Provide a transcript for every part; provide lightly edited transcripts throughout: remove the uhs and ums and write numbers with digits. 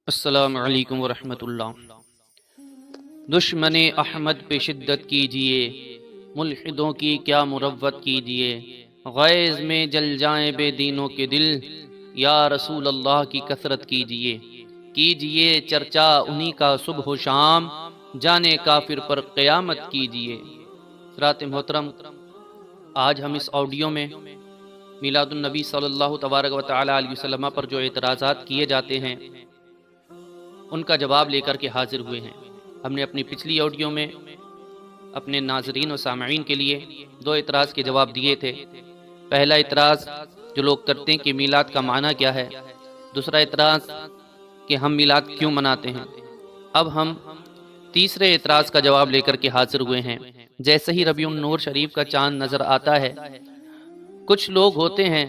السلام علیکم ورحمۃ اللہ۔ دشمن احمد پہ شدت کیجئے، ملحدوں کی کیا مروت کیجئے، غیظ میں جل جائیں بے دینوں کے دل، یا رسول اللہ کی کثرت کیجئے چرچا انہی کا صبح و شام، جانے کافر پر قیامت کیجئے۔ حضرات محترم، آج ہم اس آڈیو میں میلاد النبی صلی اللہ تبارک و تعالی علیہ وسلم پر جو اعتراضات کیے جاتے ہیں ان کا جواب لے کر کے حاضر ہوئے ہیں۔ ہم نے اپنی پچھلی آڈیو میں اپنے ناظرین و سامعین کے لیے دو اعتراض کے جواب دیے تھے۔ پہلا اعتراض جو لوگ کرتے ہیں کہ میلاد کا معنی کیا ہے، دوسرا اعتراض کہ ہم میلاد کیوں مناتے ہیں۔ اب ہم تیسرے اعتراض کا جواب لے کر کے حاضر ہوئے ہیں۔ جیسے ہی ربیع النور شریف کا چاند نظر آتا ہے، کچھ لوگ ہوتے ہیں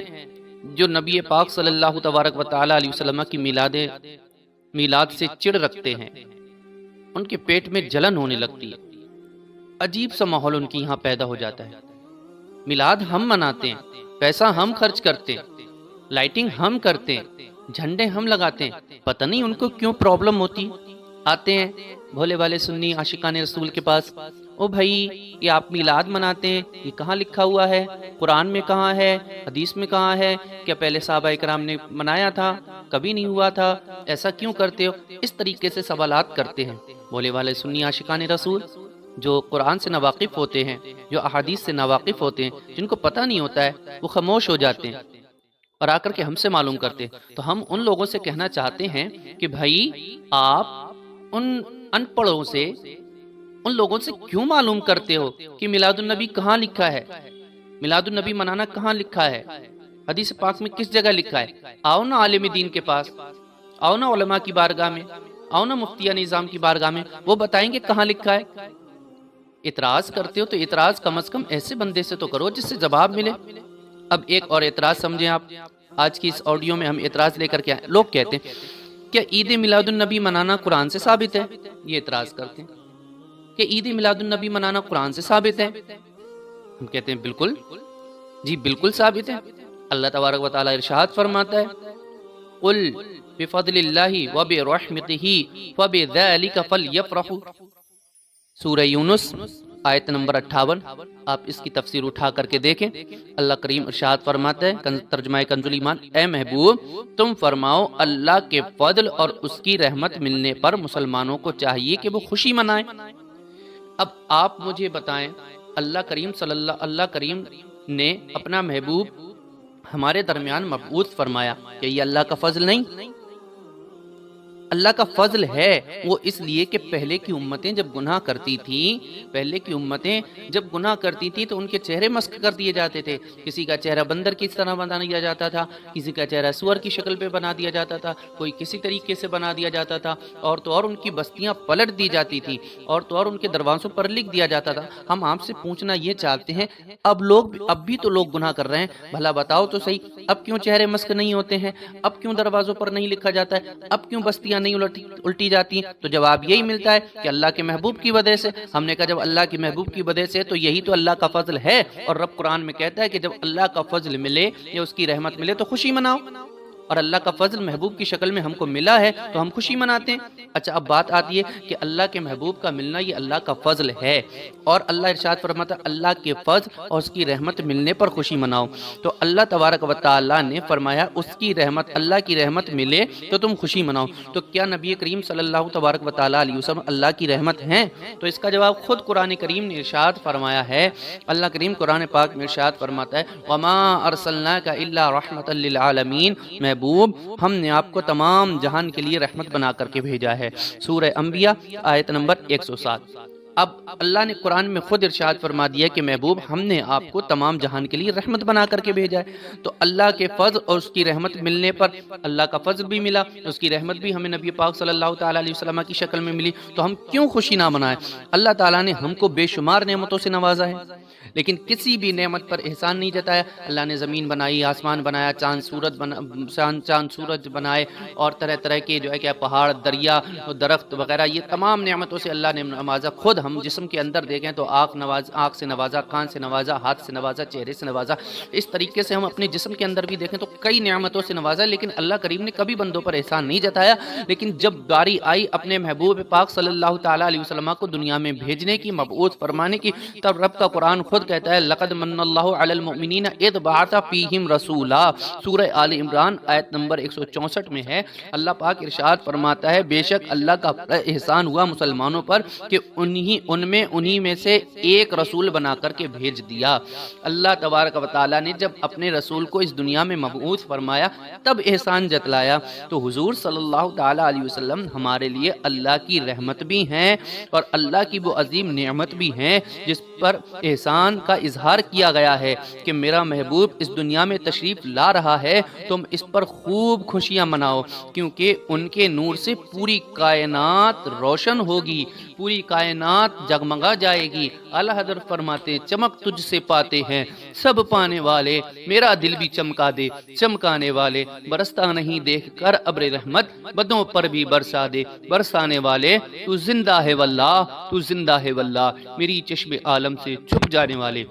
جو نبی پاک صلی اللہ تبارک و تعالی علیہ وسلم کی میلاد سے چڑ رکھتے ہیں، ان کے پیٹ میں جلن ہونے لگتی ہے، عجیب سا ماحول ان کی یہاں پیدا ہو جاتا ہے۔ میلاد ہم مناتے ہیں، پیسہ ہم خرچ کرتے ہیں، لائٹنگ ہم کرتے ہیں، جھنڈے ہم لگاتے ہیں، پتہ نہیں ان کو کیوں پرابلم ہوتی۔ آتے ہیں بھولے والے سنی عاشقان رسول کے پاس، او بھائی یہ آپ میلاد مناتے ہیں، یہ کہاں لکھا ہوا ہے؟ قرآن میں کہاں ہے؟ حدیث میں کہاں ہے؟ کیا پہلے صحابہ کرام نے منایا تھا؟ کبھی نہیں ہوا تھا، ایسا کیوں کرتے ہو؟ اس طریقے سے سوالات کرتے ہیں بھولے والے سنی عاشقان رسول، جو قرآن سے ناواقف ہوتے ہیں، جو احادیث سے ناواقف ہوتے ہیں، جن کو پتہ نہیں ہوتا ہے، وہ خاموش ہو جاتے ہیں اور آ کر کے ہم سے معلوم کرتے ہیں۔ تو ہم ان لوگوں سے کہنا چاہتے ہیں کہ بھائی آپ ان ان پڑھوں سے، ان لوگوں سے کیوں معلوم کرتے ہو کہ میلاد النبی کہاں لکھا ہے، میلاد النبی منانا کہاں لکھا ہے، حدیث پاک میں کس جگہ لکھا ہے؟ آؤ نا عالم دین کے پاس، آؤ نا علماء کی بارگاہ میں، آؤ نا مفتیان نظام کی بارگاہ میں، وہ بتائیں گے کہاں لکھا ہے۔ اعتراض کرتے ہو تو اعتراض کم از کم ایسے بندے سے تو کرو جس سے جواب ملے۔ اب ایک اور اعتراض سمجھیں آپ، آج کی اس آڈیو میں ہم اعتراض لے کر کے لوگ کہتے ہیں کیا عید میلاد النبی منانا قرآن سے ثابت ہے؟ یہ اعتراض کرتے ہیں کہ عید میلاد النبی منانا قرآن سے ثابت ہے۔ ہم کہتے ہیں بالکل، جی بالکل ثابت ہے۔ اللہ تبارک و تعالی ارشاد فرماتا ہے قل بفضل اللہ وبرحمتہ فبذلک فلیفرحوا، سورہ یونس آیت نمبر 58۔ آپ اس کی تفسیر اٹھا کر کے دیکھیں۔ اللہ کریم ارشاد فرماتا ہے ترجمہ کنز الایمان، اے محبوب تم فرماؤ اللہ کے فضل اور اس کی رحمت ملنے پر مسلمانوں کو چاہیے کہ وہ خوشی منائیں۔ اب آپ مجھے بتائیں، اللہ کریم نے اپنا محبوب ہمارے درمیان مبعوث فرمایا، کہ یہ اللہ کا فضل نہیں؟ اللہ کا فضل ہے، وہ اس لیے کہ پہلے کی امتیں جب گناہ کرتی تھیں تو ان کے چہرے مسخ کر دیے جاتے تھے۔ کسی کا چہرہ بندر کی طرح بنا دیا جاتا تھا، کسی کا چہرہ سور کی شکل پہ بنا دیا جاتا تھا، کوئی کسی طریقے سے بنا دیا جاتا تھا، اور تو اور ان کی بستیاں پلٹ دی جاتی تھی، اور تو اور ان کے دروازوں پر لکھ دیا جاتا تھا۔ ہم آپ سے پوچھنا یہ چاہتے ہیں، اب بھی تو لوگ گناہ کر رہے ہیں، بھلا بتاؤ تو صحیح، اب کیوں چہرے مسخ نہیں ہوتے ہیں؟ اب کیوں دروازوں پر نہیں لکھا جاتا ہے؟ اب کیوں بستیاں نہیں الٹی جاتی ہیں؟ تو جواب یہی ملتا ہے کہ اللہ کے محبوب کی وجہ سے۔ ہم نے کہا جب اللہ کے محبوب کی وجہ سے تو یہی تو اللہ کا فضل ہے، اور رب قرآن میں کہتا ہے کہ جب اللہ کا فضل ملے یا اس کی رحمت ملے تو خوشی مناؤ، اور اللہ کا فضل محبوب کی شکل میں ہم کو ملا ہے تو ہم خوشی مناتے ہیں۔ اچھا اب بات آتی ہے کہ اللہ کے محبوب کا ملنا یہ اللہ کا فضل ہے، اور اللہ ارشاد فرماتا ہے اللہ کے فضل اور اس کی رحمت ملنے پر خوشی مناؤ۔ تو اللہ تبارک و تعالی نے فرمایا اس کی رحمت، اللہ کی رحمت ملے تو تم خوشی مناؤ۔ تو کیا نبی کریم صلی اللہ تبارک و تعالی علیہ وسلم اللہ کی رحمت ہیں؟ تو اس کا جواب خود قرآن کریم نے ارشاد فرمایا ہے۔ اللہ کریم قرآن پاک میں ارشاد فرماتا ہے وما ارسلناک الا رحمۃ للعالمین، محبوب ہم نے آپ کو تمام جہان کے لیے رحمت بنا کر کے بھیجا ہے۔ سورہ انبیاء آیت نمبر 107۔ اب اللہ نے قرآن میں خود ارشاد فرما دیا کہ محبوب ہم نے آپ کو تمام جہان کے لیے رحمت بنا کر کے بھیجا ہے۔ تو اللہ کے فضل اور اس کی رحمت ملنے پر، اللہ کا فضل بھی ملا، اس کی رحمت بھی ہمیں نبی پاک صلی اللہ تعالی علیہ وسلم کی شکل میں ملی، تو ہم کیوں خوشی نہ منائیں؟ اللہ تعالیٰ نے ہم کو بے شمار نعمتوں سے نوازا ہے، لیکن کسی بھی نعمت پر احسان نہیں جتایا۔ اللہ نے زمین بنائی، آسمان بنایا، چاند سورج بنائے، اور طرح طرح کے جو ہے کہ پہاڑ، دریا، درخت وغیرہ، یہ تمام نعمتوں سے اللہ نے نوازا۔ خود ہم جسم کے اندر دیکھیں تو آنکھ سے نوازا، کان سے نوازا، ہاتھ سے نوازا، چہرے سے نوازا۔ اس طریقے سے ہم اپنے جسم کے اندر بھی دیکھیں تو کئی نعمتوں سے نوازا، لیکن اللہ کریم نے کبھی بندوں پر احسان نہیں جتایا۔ لیکن جب باری آئی اپنے محبوب پاک صلی اللہ تعالیٰ علیہ وسلم کو دنیا میں بھیجنے کی، مبعوث فرمانے کی، تب رب کا قرآن خود کہتا ہے لَقَدْ مَنَّ اللَّهُ عَلَى الْمُؤْمِنِينَ إِذْ بَعَثَ فِيهِمْ رَسُولًا، سورہ آل عمران آیت نمبر 164 میں ہے۔ اللہ پاک ارشاد فرماتا ہے بے شک اللہ کا احسان ہوا مسلمانوں پر کہ انہی میں سے ایک رسول بنا کر کے بھیج دیا۔ اللہ تبارک و تعالیٰ نے جب اپنے رسول کو اس دنیا میں مبعوث فرمایا تب احسان جتلایا۔ تو حضور صلی اللہ تعالیٰ علیہ وسلم ہمارے لیے اللہ کی رحمت بھی ہیں اور اللہ کی وہ عظیم نعمت بھی ہیں جس پر احسان کا اظہار کیا گیا ہے کہ میرا محبوب اس دنیا میں تشریف لا رہا ہے، تم اس پر خوب خوشیاں مناؤ، کیونکہ ان کے نور سے پوری کائنات روشن ہوگی، پوری کائنات جگمگا جائے گی۔ اعلیٰ حضرت فرماتے ہیں چمک تجھ سے پاتے ہیں سب پانے والے، میرا دل بھی چمکا دے چمکانے والے، برستا نہیں دیکھ کر ابر رحمت، بدوں پر بھی برسا دے برسانے والے، تو زندہ ہے واللہ، تو زندہ ہے واللہ، میری چشم عالم سے چھپ جانے والے۔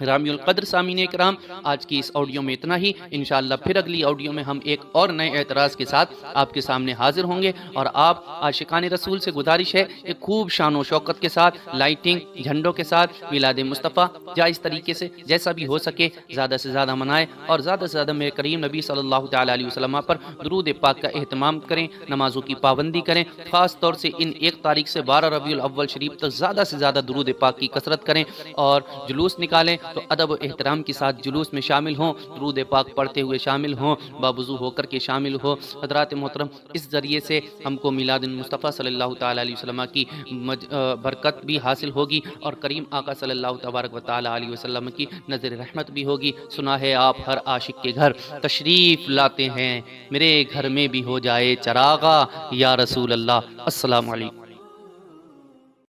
رامی القدر سامعین اکرام، آج کی اس آڈیو میں اتنا ہی۔ انشاءاللہ پھر اگلی آڈیو میں ہم ایک اور نئے اعتراض کے ساتھ آپ کے سامنے حاضر ہوں گے، اور آپ عاشقان رسول سے گزارش ہے ایک خوب شان و شوکت کے ساتھ، لائٹنگ، جھنڈوں کے ساتھ میلاد مصطفیٰ جائز طریقے سے جیسا بھی ہو سکے زیادہ سے زیادہ منائیں، اور زیادہ سے زیادہ میرے کریم نبی صلی اللہ تعالیٰ علیہ وسلم پر درود پاک کا اہتمام کریں، نمازوں کی پابندی کریں، خاص طور سے ان 1 تاریخ سے 12 ربیع الاول شریف تک زیادہ سے زیادہ درود پاک کی کثرت کریں، اور جلوس نکالیں تو ادب و احترام کے ساتھ جلوس میں شامل ہوں، درود پاک پڑھتے ہوئے شامل ہوں، باوضو ہو کر کے شامل ہو۔ حضرات محترم، اس ذریعے سے ہم کو میلاد مصطفیٰ صلی اللہ تعالیٰ علیہ وسلم کی برکت بھی حاصل ہوگی، اور کریم آقا صلی اللہ تبارک و تعالیٰ علیہ وسلم کی نظر رحمت بھی ہوگی۔ سنا ہے آپ ہر عاشق کے گھر تشریف لاتے ہیں، میرے گھر میں بھی ہو جائے چراغا یا رسول اللہ۔ السلام علیکم۔